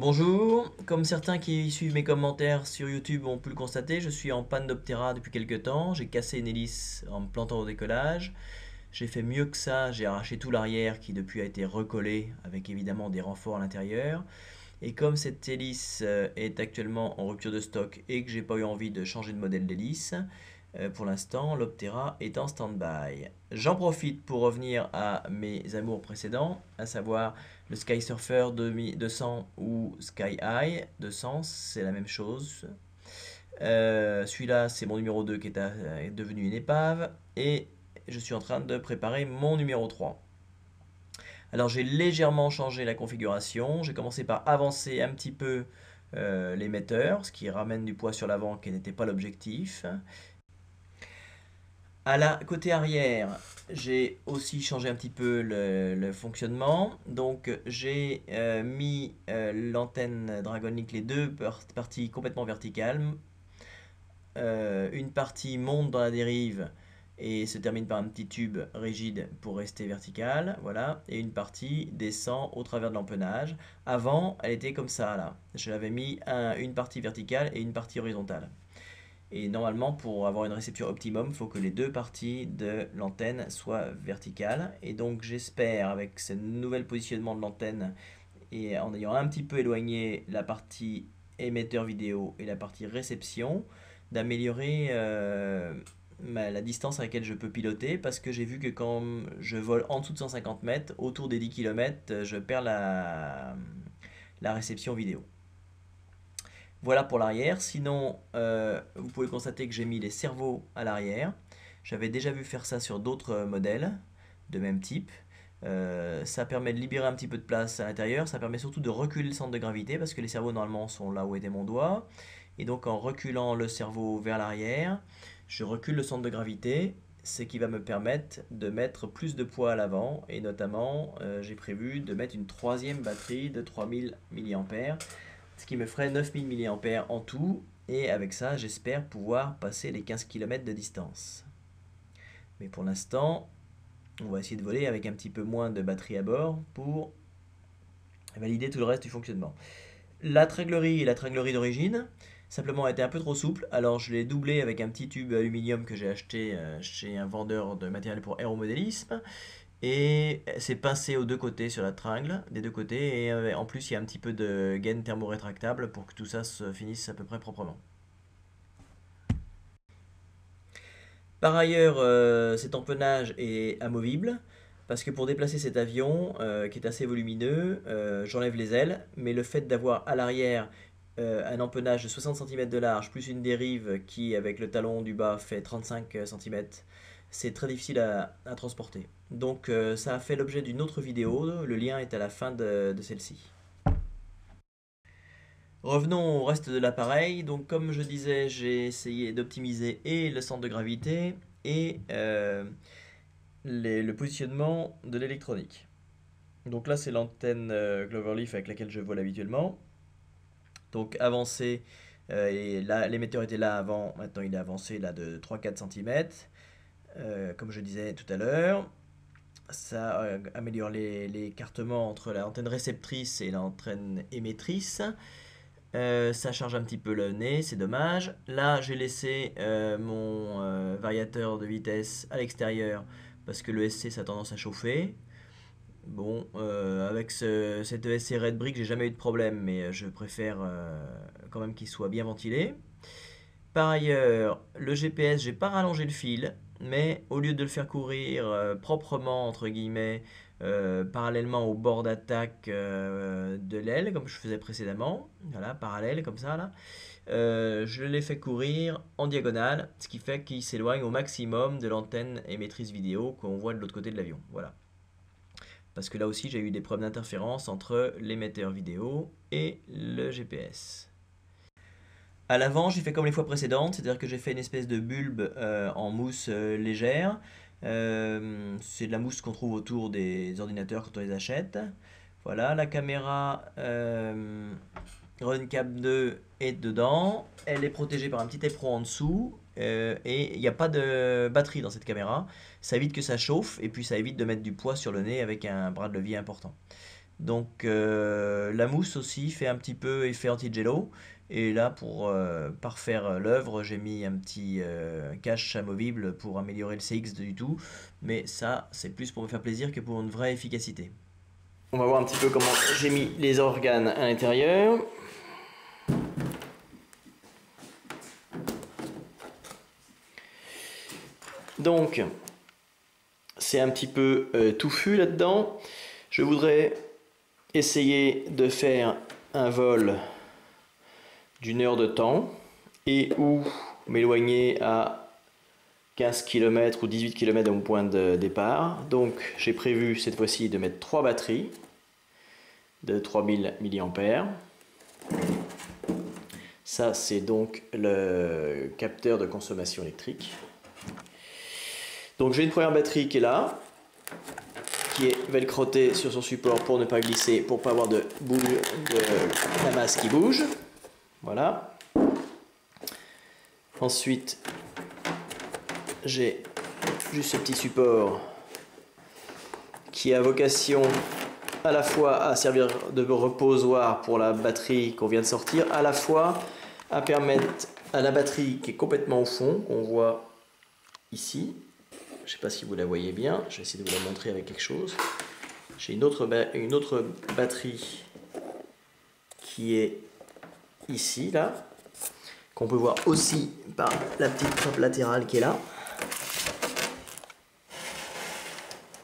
Bonjour, comme certains qui suivent mes commentaires sur YouTube ont pu le constater, je suis en panne d'Optera depuis quelques temps. J'ai cassé une hélice en me plantant au décollage. J'ai fait mieux que ça, j'ai arraché tout l'arrière qui depuis a été recollé avec évidemment des renforts à l'intérieur. Et comme cette hélice est actuellement en rupture de stock et que j'ai pas eu envie de changer de modèle d'hélice, pour l'instant l'Optera est en stand-by. J'en profite pour revenir à mes amours précédents, à savoir le Sky Surfer 200 ou Sky High 200, c'est la même chose. Celui-là, c'est mon numéro 2 qui est devenu une épave. Et je suis en train de préparer mon numéro 3. Alors j'ai légèrement changé la configuration. J'ai commencé par avancer un petit peu l'émetteur, ce qui ramène du poids sur l'avant qui n'était pas l'objectif. À la côté arrière, j'ai aussi changé un petit peu le fonctionnement. Donc j'ai mis l'antenne Dragonlink, les deux parties complètement verticales. Une partie monte dans la dérive et se termine par un petit tube rigide pour rester vertical, voilà, et une partie descend au travers de l'empennage. Avant, elle était comme ça, là. Je l'avais mis une partie verticale et une partie horizontale. Et normalement, pour avoir une réception optimum, il faut que les deux parties de l'antenne soient verticales. Et donc, j'espère, avec ce nouvel positionnement de l'antenne et en ayant un petit peu éloigné la partie émetteur vidéo et la partie réception, d'améliorer la distance à laquelle je peux piloter parce que j'ai vu que quand je vole en dessous de 150 mètres, autour des 10 km, je perds la réception vidéo. Voilà pour l'arrière. Sinon, vous pouvez constater que j'ai mis les cerveaux à l'arrière. J'avais déjà vu faire ça sur d'autres modèles de même type. Ça permet de libérer un petit peu de place à l'intérieur. Ça permet surtout de reculer le centre de gravité parce que les cerveaux normalement sont là où était mon doigt. Et donc en reculant le cerveau vers l'arrière, je recule le centre de gravité, ce qui va me permettre de mettre plus de poids à l'avant. Et notamment, j'ai prévu de mettre une troisième batterie de 3000 mAh, ce qui me ferait 9000 mAh en tout. Et avec ça, j'espère pouvoir passer les 15 km de distance. Mais pour l'instant, on va essayer de voler avec un petit peu moins de batterie à bord pour valider tout le reste du fonctionnement. La tringlerie est la tringlerie d'origine, simplement elle était un peu trop souple, alors je l'ai doublée avec un petit tube aluminium que j'ai acheté chez un vendeur de matériel pour aéromodélisme. Et c'est pincé aux deux côtés sur la tringle, des deux côtés, et en plus il y a un petit peu de gaine thermorétractable pour que tout ça se finisse à peu près proprement. Par ailleurs, cet empennage est amovible, parce que pour déplacer cet avion, qui est assez volumineux, j'enlève les ailes, mais le fait d'avoir à l'arrière un empennage de 60 cm de large, plus une dérive qui, avec le talon du bas, fait 35 cm, c'est très difficile à transporter. Donc ça a fait l'objet d'une autre vidéo, le lien est à la fin de celle-ci. Revenons au reste de l'appareil. Donc, comme je disais, j'ai essayé d'optimiser et le centre de gravité et le positionnement de l'électronique. Donc là, c'est l'antenne Cloverleaf avec laquelle je vole habituellement. Donc avancé, et là, l'émetteur était là avant, maintenant il est avancé là de 3-4 cm. Comme je disais tout à l'heure, ça améliore l'écartement entre l'antenne réceptrice et l'antenne émettrice. Ça charge un petit peu le nez, c'est dommage. Là, j'ai laissé mon variateur de vitesse à l'extérieur parce que le SC ça a tendance à chauffer. Bon, avec cet ESC Red Brick, j'ai jamais eu de problème, mais je préfère quand même qu'il soit bien ventilé. Par ailleurs, le GPS, j'ai pas rallongé le fil, mais au lieu de le faire courir proprement, entre guillemets, parallèlement au bord d'attaque de l'aile, comme je faisais précédemment, voilà, parallèle comme ça, là, je l'ai fait courir en diagonale, ce qui fait qu'il s'éloigne au maximum de l'antenne émettrice vidéo qu'on voit de l'autre côté de l'avion. Voilà. Parce que là aussi, j'ai eu des problèmes d'interférence entre l'émetteur vidéo et le GPS. À l'avant, j'ai fait comme les fois précédentes, c'est-à-dire que j'ai fait une espèce de bulbe en mousse légère. C'est de la mousse qu'on trouve autour des ordinateurs quand on les achète. Voilà, la caméra RunCap 2 est dedans. Elle est protégée par un petit éperon en dessous. Et il n'y a pas de batterie dans cette caméra. Ça évite que ça chauffe et puis ça évite de mettre du poids sur le nez avec un bras de levier important. Donc la mousse aussi fait un petit peu effet anti-gelo. Et là, pour parfaire l'œuvre, j'ai mis un petit cache amovible pour améliorer le CX du tout. Mais ça, c'est plus pour me faire plaisir que pour une vraie efficacité. On va voir un petit peu comment j'ai mis les organes à l'intérieur. Donc, c'est un petit peu touffu là-dedans. Je voudrais essayer de faire un vol d'une heure de temps et ou m'éloigner à 15 km ou 18 km de mon point de départ. Donc j'ai prévu cette fois-ci de mettre 3 batteries de 3000 mAh. Ça c'est donc le capteur de consommation électrique. Donc j'ai une première batterie qui est là, qui est velcrotée sur son support pour ne pas glisser, pour ne pas avoir de boule de la masse qui bouge. Voilà. Ensuite, j'ai juste ce petit support qui a vocation à la fois à servir de reposoir pour la batterie qu'on vient de sortir, à la fois à permettre à la batterie qui est complètement au fond, qu'on voit ici. Je ne sais pas si vous la voyez bien, je vais essayer de vous la montrer avec quelque chose. J'ai une autre batterie qui est ici, là, qu'on peut voir aussi par la petite trappe latérale qui est là.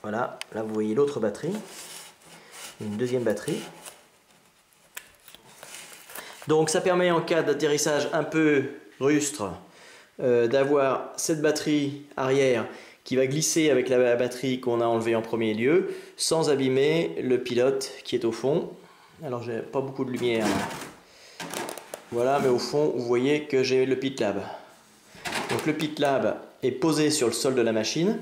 Voilà, là vous voyez l'autre batterie, une deuxième batterie. Donc ça permet en cas d'atterrissage un peu rustre d'avoir cette batterie arrière qui va glisser avec la batterie qu'on a enlevée en premier lieu, sans abîmer le pilote qui est au fond. Alors j'ai pas beaucoup de lumière. Voilà, mais au fond, vous voyez que j'ai le pit lab. Donc le pit lab est posé sur le sol de la machine.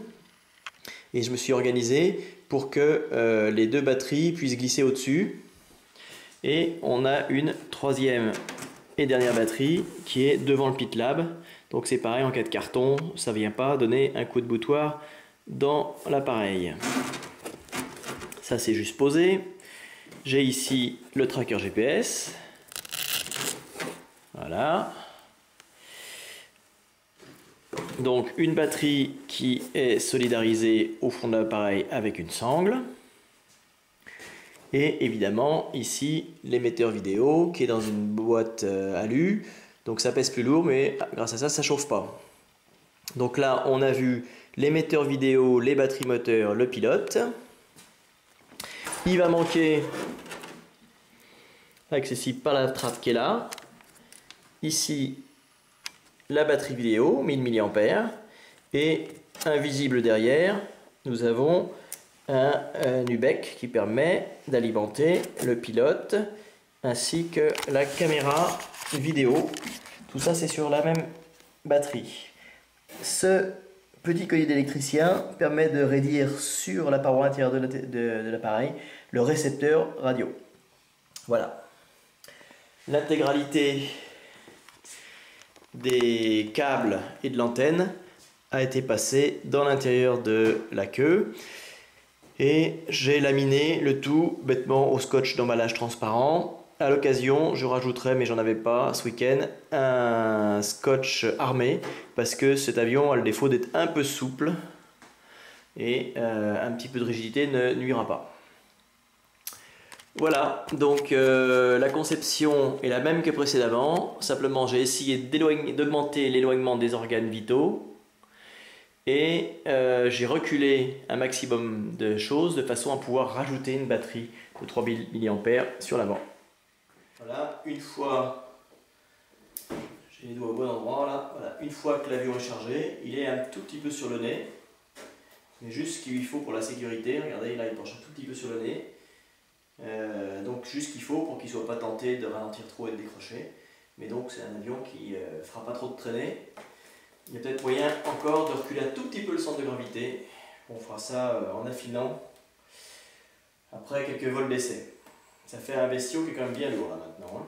Et je me suis organisé pour que les deux batteries puissent glisser au-dessus. Et on a une troisième et dernière batterie qui est devant le pit lab. Donc c'est pareil, en cas de carton, ça ne vient pas donner un coup de boutoir dans l'appareil. Ça c'est juste posé. J'ai ici le tracker GPS. Voilà. Donc une batterie qui est solidarisée au fond de l'appareil avec une sangle. Et évidemment ici l'émetteur vidéo qui est dans une boîte alu. Donc ça pèse plus lourd, mais grâce à ça, ça ne chauffe pas. Donc là on a vu l'émetteur vidéo, les batteries moteurs, le pilote. Il va manquer, accessible par la trappe qui est là, ici la batterie vidéo 1000 mAh et invisible derrière nous avons un UBEC qui permet d'alimenter le pilote ainsi que la caméra vidéo. Tout ça c'est sur la même batterie. Ce petit collier d'électricien permet de raidir sur la paroi intérieure de l'appareil le récepteur radio. Voilà. L'intégralité des câbles et de l'antenne a été passée dans l'intérieur de la queue et j'ai laminé le tout bêtement au scotch d'emballage transparent. À l'occasion, je rajouterai, mais j'en avais pas ce week-end, un scotch armé parce que cet avion a le défaut d'être un peu souple et un petit peu de rigidité ne nuira pas. Voilà, donc la conception est la même que précédemment, simplement j'ai essayé d'augmenter l'éloignement des organes vitaux et j'ai reculé un maximum de choses de façon à pouvoir rajouter une batterie de 3000 mAh sur l'avant. Voilà, une fois, j'ai les doigts au bon endroit là, voilà, une fois que l'avion est chargé, il est un tout petit peu sur le nez, mais juste ce qu'il faut pour la sécurité, regardez là il penche un tout petit peu sur le nez. Donc juste ce qu'il faut pour qu'il ne soit pas tenté de ralentir trop et de décrocher. Mais donc c'est un avion qui ne fera pas trop de traînées. Il y a peut-être moyen encore de reculer un tout petit peu le centre de gravité. On fera ça en affinant après quelques vols d'essai. Ça fait un bestiau qui est quand même bien lourd là maintenant.